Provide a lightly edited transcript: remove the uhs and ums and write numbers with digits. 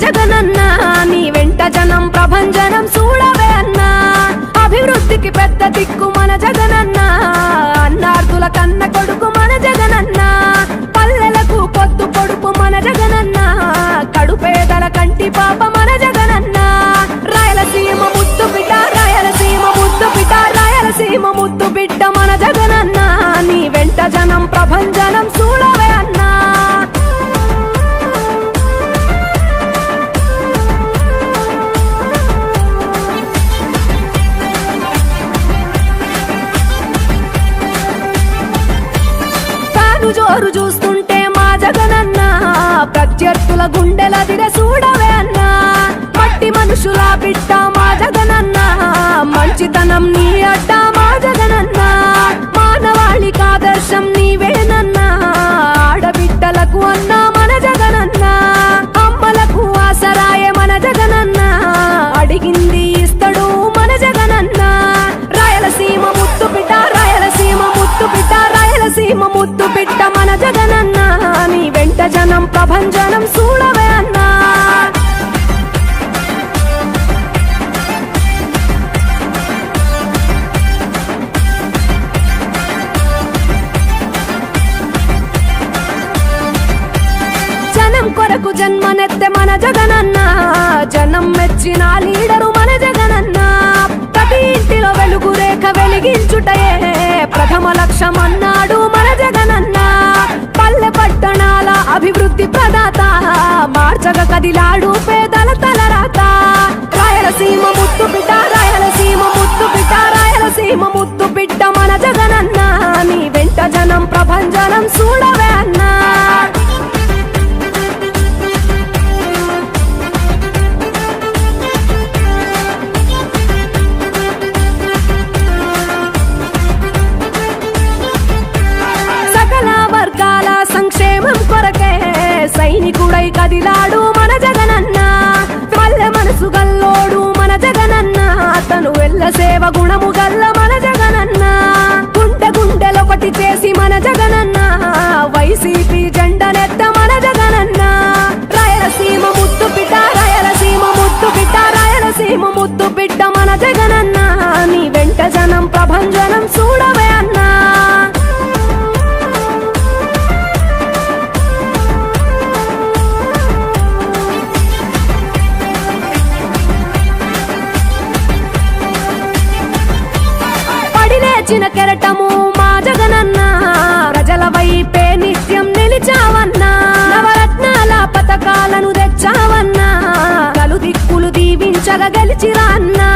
జగనన్న నీ వెంట జనం ప్రభంజనం చూడవే అన్నా అభివృద్ధికి పెద్ద దిక్కు మన జగనన్న అన్నార్థుల కన్న కొడుకు మన జగనన్న పల్లెలకు పొద్దు పొడుపు మన జగనన్న కడుపేదల కంటి పాప మన జగనన్న రాయలసీమ ముద్దు బిడ్డ రాయలసీమ ముద్దు బిడ్డ రాయలసీమ ముద్దు బిడ్డ మన జగనన్న నీ వెంట జనం ప్రభంజనం చూడవే అన్నా జోరు చూస్తుంటే మా జగనన్న ప్రత్యర్థుల గుండెల దిర చూడవే అన్నా మట్టి మనుషుల బిడ్డ మా జగనన్న మంచితనం నీ అడ్డ మా జగనన్న మానవాళికి ఆదర్శం నీవేనన్నా ఆడబిడ్డలకు అన్నా మన జగనన్న అమ్మలకు ఆసరాయే మన జగనన్న అడిగింది ఇస్తడు మన జగనన్న రాయలసీమ ముద్దు బిడ్డ రాయలసీమ ముద్దు బిడ్డ రాయలసీమ ముద్దు బిడ్డ మన జగనన్న నీ వెంట జనం ప్రభంజనం చూడవే అన్నా జనం కొరకు జన్మనెత్తే మన జగనన్న జనం మెచ్చిన లీడరు మన జగనన్న ప్రతి ఇంటిలో వెలుగు రేఖ వెలిగించుటయే ప్రథమ లక్ష్యం అన్నాడు మన జగనన్న పల్లె పట్టణాల అభివృద్ధి ప్రదాత మార్చగ కదిలాడు పేదల తలరాత రాయలసీమ ముద్దు బిడ్డ రాయలసీమ ముద్దు బిడ్డ రాయలసీమ ముద్దు బిడ్డ మన జగనన్న నీ వెంట జనం ప్రభంజనం చూడవే అన్నా సంక్షేమం కొరకే సైనికుడై కదిలాడు మన జగనన్న పల్లె మనసు గల్లోడు మన జగనన్న తను వెళ్ళ సేవ గుణము గల్ల మన జగనన్న గుండె గుండెలొకటి చేసి మన జగనన్న వైసీపీ జెండనెత్త మన జగనన్న రాయలసీమ ముద్దు బిడ్డ రాయలసీమ ముద్దు బిడ్డ రాయలసీమ ముద్దు బిడ్డ మన జగనన్న నీ వెంట జనం ప్రభంజనం చూడవే అన్నా చిన్న కెరటము మా జగనన్న ప్రజల వైపే నిత్యం నిలిచావన్నా నవరత్నాల పథకాలను తెచ్చావన్నా నలు దిక్కులు దీవించగా గెలిచిరా అన్నా